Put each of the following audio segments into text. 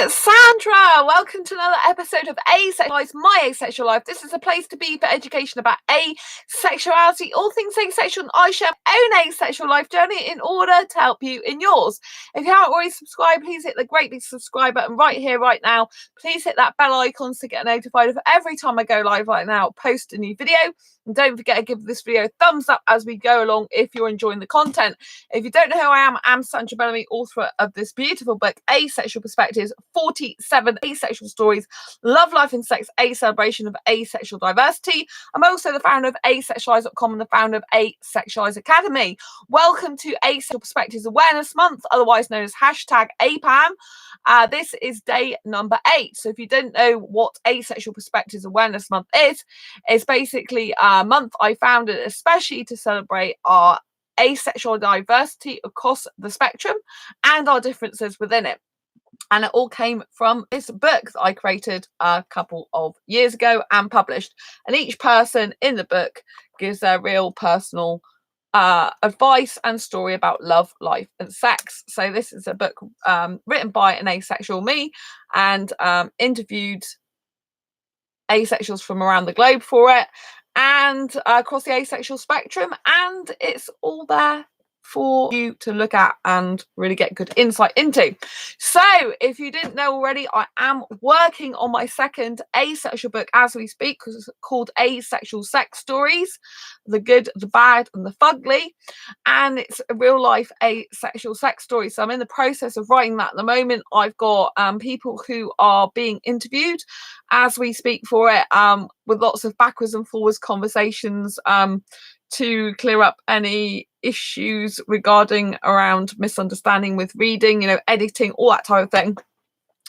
Sandra, welcome to another episode of Asexualise, my asexual life. This is a place to be for education about asexuality, all things asexual, and I share my own asexual life journey in order to help you in yours. If you haven't already subscribed, please hit the great big subscribe button right here, right now. Please hit that bell icon to get notified of every time I go live right now, post a new video. And don't forget to give this video a thumbs up as we go along if you're enjoying the content. If you don't know who I am Sandra Bellamy, author of this beautiful book, Asexual Perspectives, 47 asexual stories, love, life and sex, a celebration of asexual diversity. I'm also the founder of asexualise.com and the founder of Asexualise Academy. Welcome to Asexual Perspectives Awareness Month, otherwise known as #APAM. This is day number 8. So if you don't know what Asexual Perspectives Awareness Month is, it's basically a month I founded especially to celebrate our asexual diversity across the spectrum and our differences within it. And it all came from this book that I created a couple of years ago and published. And each person in the book gives their real personal advice and story about love, life and sex. So this is a book written by an asexual me and interviewed asexuals from around the globe for it and across the asexual spectrum, and it's all there for you to look at and really get good insight into. So if you didn't know already, I am working on my second asexual book as we speak, because it's called Asexual Sex Stories, the good, the bad and the fugly, and it's a real life asexual sex story. So I'm in the process of writing that at the moment. I've got people who are being interviewed as we speak for it, with lots of backwards and forwards conversations to clear up any issues regarding around misunderstanding with reading, editing, all that type of thing.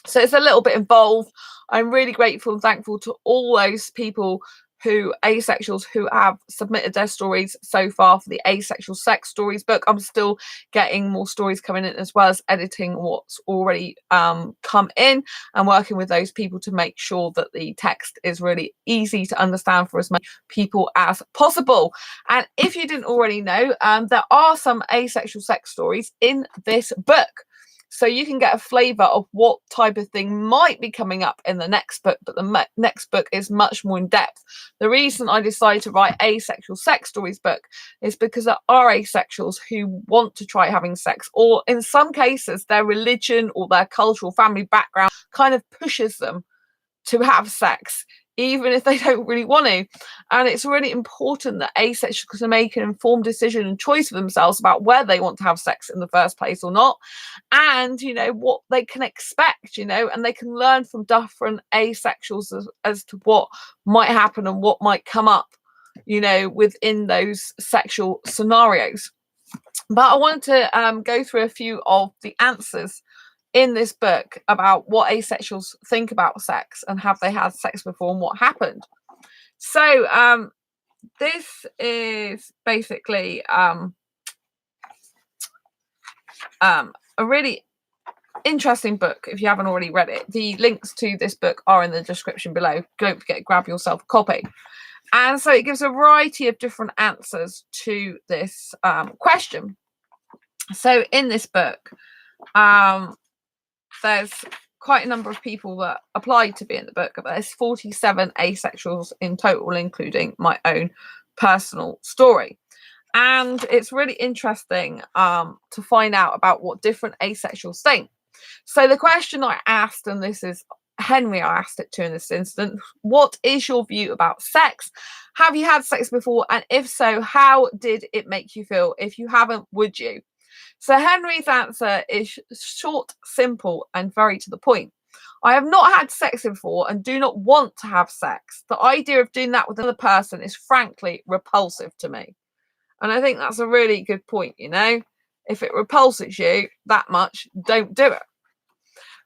So it's a little bit involved. I'm really grateful and thankful to all those people asexuals who have submitted their stories so far for the Asexual Sex Stories book. I'm still getting more stories coming in, as well as editing what's already come in and working with those people to make sure that the text is really easy to understand for as many people as possible. And if you didn't already know, there are some asexual sex stories in this book. So you can get a flavour of what type of thing might be coming up in the next book, but the next book is much more in depth. The reason I decided to write Asexual Sex Stories book is because there are asexuals who want to try having sex, or in some cases their religion or their cultural family background kind of pushes them to have sex, even if they don't really want to. And it's really important that asexuals can make an informed decision and choice for themselves about whether they want to have sex in the first place or not, and what they can expect, and they can learn from different asexuals as to what might happen and what might come up within those sexual scenarios. But I wanted to go through a few of the answers in this book about what asexuals think about sex and have they had sex before and what happened. So this is basically a really interesting book. If you haven't already read it, the links to this book are in the description below. Don't forget to grab yourself a copy. And so it gives a variety of different answers to this question. So in this book, there's quite a number of people that applied to be in the book. There's 47 asexuals in total, including my own personal story. And it's really interesting to find out about what different asexuals think. So the question I asked, and this is Henry I asked it to in this instance: what is your view about sex? Have you had sex before? And if so, how did it make you feel? If you haven't, would you? So Henry's answer is short, simple, and very to the point. I have not had sex before and do not want to have sex. The idea of doing that with another person is frankly repulsive to me. And I think that's a really good point, If it repulses you that much, don't do it.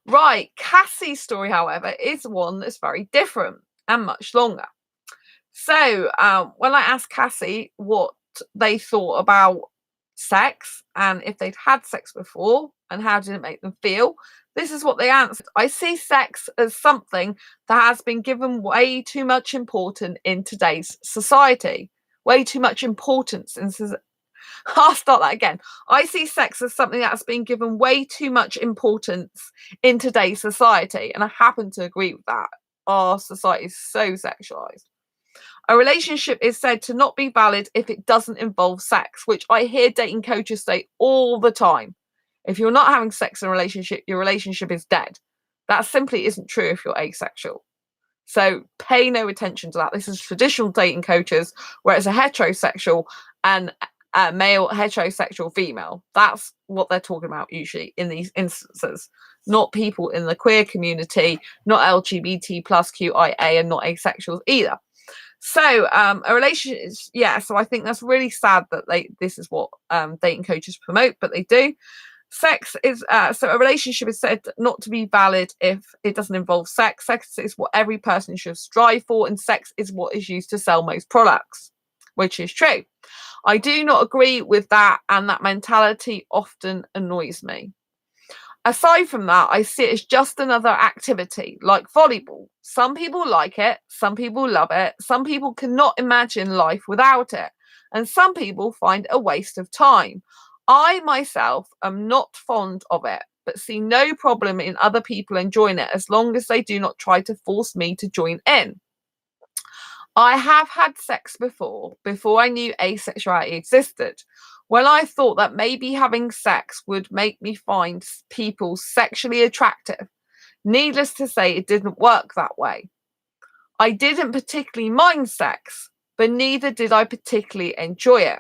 Right, Cassie's story, however, is one that's very different and much longer. So when I asked Cassie what they thought about sex and if they'd had sex before and how did it make them feel, this is what they answered. I see sex as something that has been given way too much importance in today's society. Way too much importance. I'll start that again. I see sex as something that's been given way too much importance in today's society, and I happen to agree with that. Our society is so sexualized. A relationship is said to not be valid if it doesn't involve sex, which I hear dating coaches say all the time. If you're not having sex in a relationship, your relationship is dead. That simply isn't true if you're asexual. So pay no attention to that. This is traditional dating coaches where it's a heterosexual and a male, heterosexual female. That's what they're talking about usually in these instances, not people in the queer community, not LGBT plus QIA, and not asexuals either. So a relationship is, yeah, so I think that's really sad that this is what dating coaches promote, but they do. Sex is so a relationship is said not to be valid if it doesn't involve sex. Sex is what every person should strive for, and sex is what is used to sell most products, which is true. I do not agree with that, and that mentality often annoys me. Aside from that, I see it as just another activity like volleyball. Some people like it, some people love it, some people cannot imagine life without it, and some people find it a waste of time. I myself am not fond of it, but see no problem in other people enjoying it as long as they do not try to force me to join in. I have had sex before I knew asexuality existed. When I thought that maybe having sex would make me find people sexually attractive. Needless to say, it didn't work that way. I didn't particularly mind sex, but neither did I particularly enjoy it.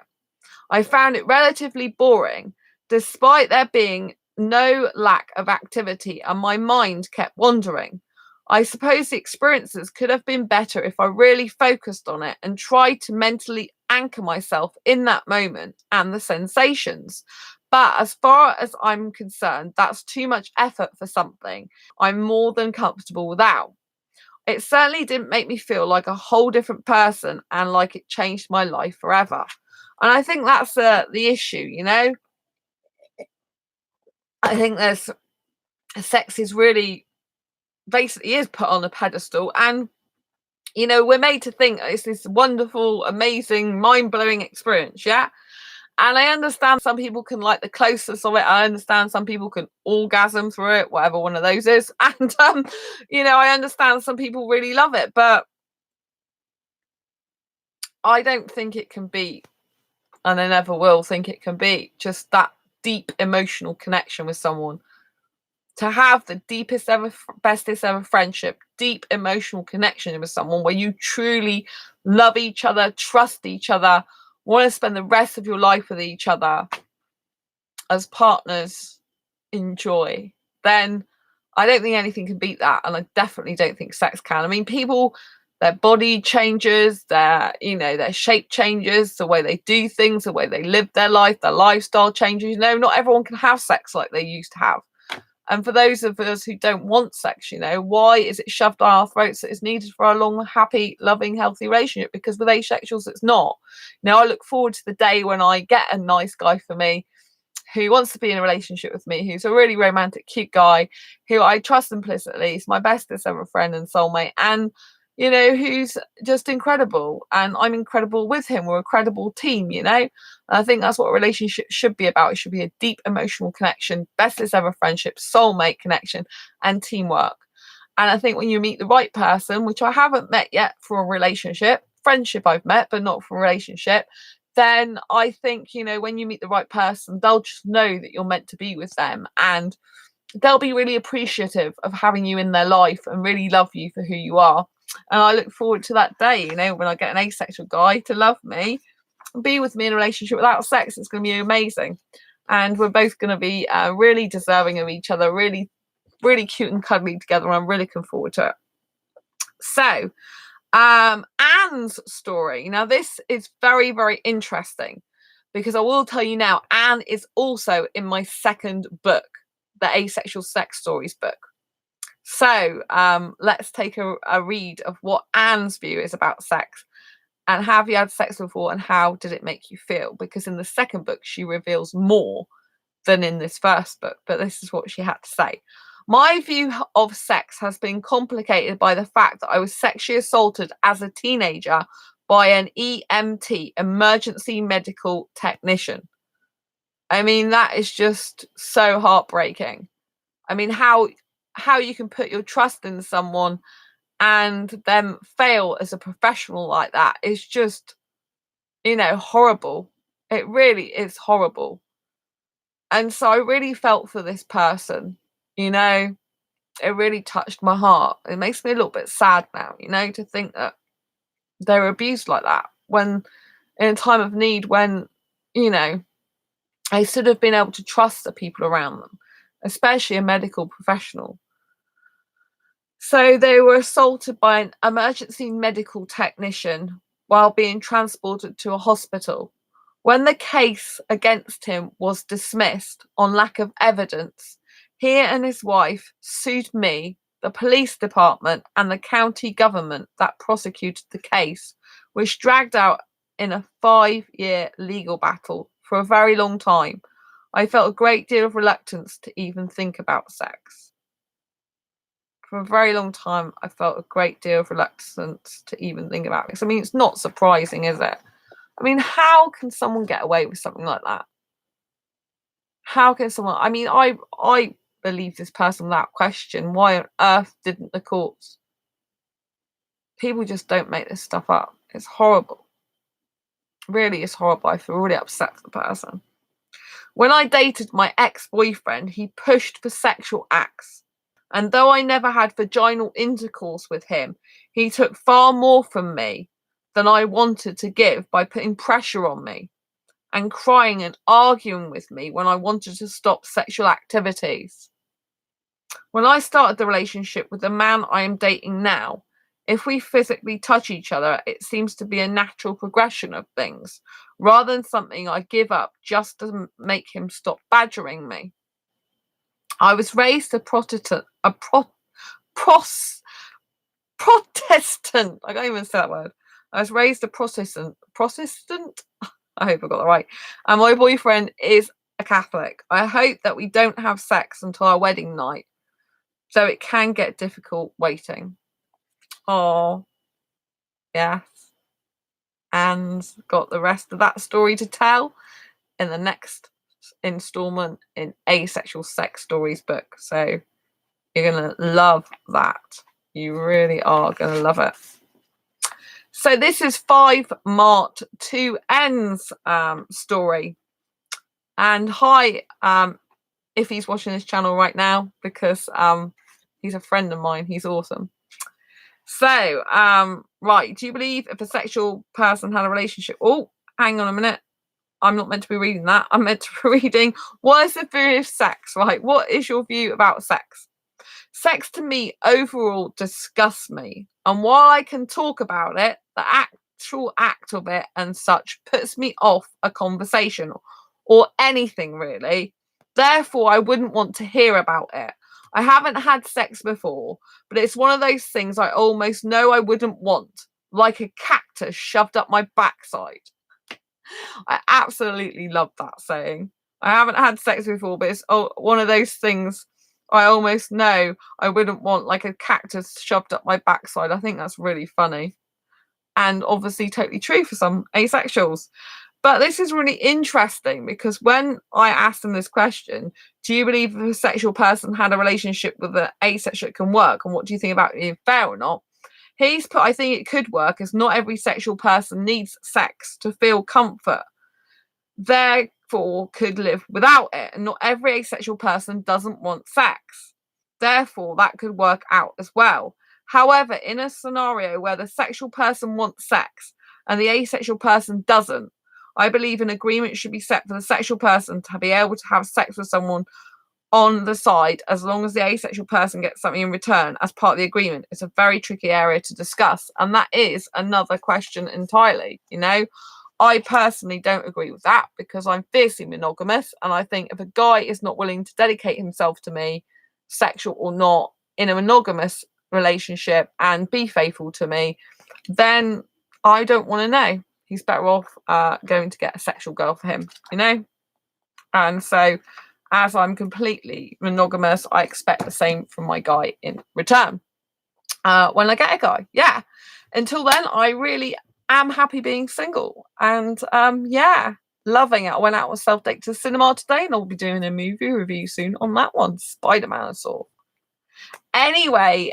I found it relatively boring, despite there being no lack of activity, and my mind kept wandering. I suppose the experiences could have been better if I really focused on it and tried to mentally anchor myself in that moment and the sensations. But as far as I'm concerned, that's too much effort for something I'm more than comfortable without. It certainly didn't make me feel like a whole different person and like it changed my life forever. And I think that's the issue, you know? I think there's sex is really basically is put on a pedestal, and you know, we're made to think it's this wonderful, amazing, mind-blowing experience, yeah? And I understand some people can like the closeness of it. I understand some people can orgasm through it, whatever one of those is. And you know, I understand some people really love it, but I don't think it can be, and I never will think it can be, just that deep emotional connection with someone. To have the deepest ever, bestest ever friendship, deep emotional connection with someone where you truly love each other, trust each other, want to spend the rest of your life with each other as partners, enjoy, then I don't think anything can beat that. And I definitely don't think sex can. I mean, people, their body changes, their, you know, their shape changes, the way they do things, the way they live their life, their lifestyle changes. You know, not everyone can have sex like they used to have. And for those of us who don't want sex, you know, why is it shoved down our throats that it's needed for a long, happy, loving, healthy relationship? Because with asexuals, it's not. Now, I look forward to the day when I get a nice guy for me who wants to be in a relationship with me, who's a really romantic, cute guy, who I trust implicitly. He's my bestest ever friend and soulmate. And you know, who's just incredible, and I'm incredible with him. We're a credible team, you know. And I think that's what a relationship should be about. It should be a deep emotional connection, bestest ever friendship, soulmate connection, and teamwork. And I think when you meet the right person, which I haven't met yet for a relationship, friendship I've met, but not for a relationship, then I think, you know, when you meet the right person, they'll just know that you're meant to be with them, and they'll be really appreciative of having you in their life and really love you for who you are. And I look forward to that day, you know, when I get an asexual guy to love me and be with me in a relationship without sex. It's going to be amazing. And we're both going to be really deserving of each other, really, really cute and cuddly together. And I'm really looking forward to it. So, Anne's story. Now, this is very, very interesting because I will tell you now, Anne is also in my second book, the Asexual Sex Stories book. So let's take a read of what Anne's view is about sex, and have you had sex before and how did it make you feel? Because in the second book, she reveals more than in this first book, but this is what she had to say. My view of sex has been complicated by the fact that I was sexually assaulted as a teenager by an EMT, emergency medical technician. I mean, that is just so heartbreaking. I mean, how you can put your trust in someone and them fail as a professional like that is just, horrible. It really is horrible. And so I really felt for this person, it really touched my heart. It makes me a little bit sad now, to think that they were abused like that when in a time of need, when, they should have been able to trust the people around them, especially a medical professional. So they were assaulted by an emergency medical technician while being transported to a hospital. When the case against him was dismissed on lack of evidence, he and his wife sued me, the police department, and the county government that prosecuted the case, which dragged out in a 5-year legal battle for a very long time. I felt a great deal of reluctance to even think about sex. For a very long time, I felt a great deal of reluctance to even think about it. I mean, it's not surprising, is it? I mean, how can someone get away with something like that? How can someone... I mean, I believe this person without question. Why on earth didn't the courts? People just don't make this stuff up. It's horrible. Really is horrible. I feel really upset for the person. When I dated my ex-boyfriend, he pushed for sexual acts. And though I never had vaginal intercourse with him, he took far more from me than I wanted to give by putting pressure on me and crying and arguing with me when I wanted to stop sexual activities. When I started the relationship with the man I am dating now, if we physically touch each other, it seems to be a natural progression of things, rather than something I give up just to make him stop badgering me. I was raised a Protestant. Protestant. I can't even say that word. I was raised a Protestant. Protestant? I hope I got that right. And my boyfriend is a Catholic. I hope that we don't have sex until our wedding night, so it can get difficult waiting. Oh, yes. And got the rest of that story to tell in the next installment in Asexual Sex Stories book. So you're going to love that. You really are going to love it. So this is 5 Mart 2 N's story. And hi, if he's watching this channel right now, because he's a friend of mine. He's awesome. So, right, do you believe if a sexual person had a relationship... Oh, hang on a minute. I'm not meant to be reading that. I'm meant to be reading, what is the view of sex, right? What is your view about sex? Sex to me overall disgusts me. And while I can talk about it, the actual act of it and such puts me off a conversation or anything really. Therefore, I wouldn't want to hear about it. I haven't had sex before, but it's one of those things I almost know I wouldn't want, like a cactus shoved up my backside. I absolutely love that saying. I haven't had sex before, but it's one of those things I almost know I wouldn't want, like a cactus shoved up my backside. I think that's really funny. And obviously totally true for some asexuals. But this is really interesting because when I asked him this question, do you believe if a sexual person had a relationship with an asexual it can work? And what do you think about being fair or not? He's put, I think it could work, as not every sexual person needs sex to feel comfort. Therefore, could live without it. And not every asexual person doesn't want sex. Therefore, that could work out as well. However, in a scenario where the sexual person wants sex and the asexual person doesn't, I believe an agreement should be set for the sexual person to be able to have sex with someone on the side, as long as the asexual person gets something in return as part of the agreement. It's a very tricky area to discuss, and that is another question entirely. I personally don't agree with that because I'm fiercely monogamous, and I think if a guy is not willing to dedicate himself to me, sexual or not, in a monogamous relationship and be faithful to me, then I don't want to know. He's better off going to get a sexual girl for him, And so, as I'm completely monogamous, I expect the same from my guy in return. When I get a guy, yeah. Until then, I really am happy being single. And yeah, loving it. I went out with self-date to the cinema today, and I'll be doing a movie review soon on that one. Spider-Man I saw. Anyway,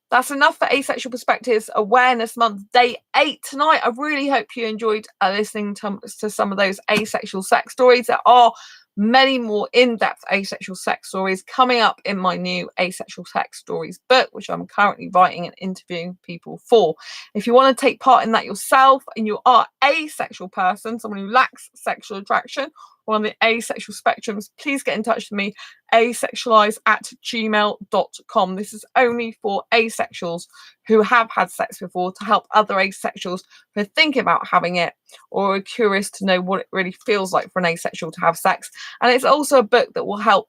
that's enough for Asexual Perspectives Awareness Month, Day 8 tonight. I really hope you enjoyed listening to some of those asexual sex stories. There are many more in-depth asexual sex stories coming up in my new Asexual Sex Stories book, which I'm currently writing and interviewing people for. If you want to take part in that yourself and you are a asexual person, someone who lacks sexual attraction, or on the asexual spectrums, please get in touch with me, asexualise@gmail.com. This is only for asexuals who have had sex before, to help other asexuals who are thinking about having it or are curious to know what it really feels like for an asexual to have sex. And it's also a book that will help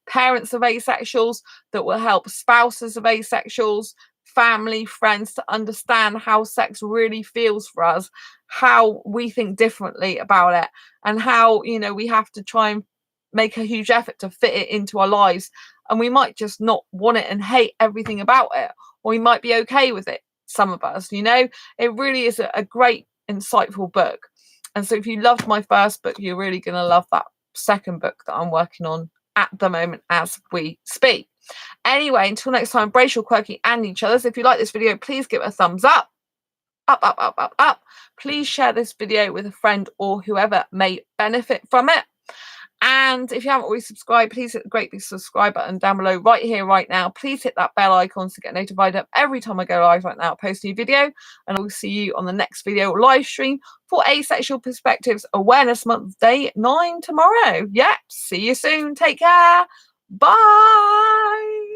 parents of asexuals, that will help spouses of asexuals, family, friends, to understand how sex really feels for us, how we think differently about it, and how, you know, we have to try and make a huge effort to fit it into our lives. And we might just not want it and hate everything about it, or we might be okay with it, some of us, you know. It really is a great, insightful book. And so if you loved my first book, you're really going to love that second book that I'm working on at the moment as we speak. Anyway, until next time, embrace your quirky and each other's. If you like this video, please give it a thumbs up. Up. Please share this video with a friend or whoever may benefit from it. And if you haven't already subscribed, please hit the great big subscribe button down below right here, right now. Please hit that bell icon to get notified of every time I go live right now, post a new video. And I'll see you on the next video live stream for Asexual Perspectives Awareness Month, Day 9 tomorrow. Yep, see you soon. Take care. Bye.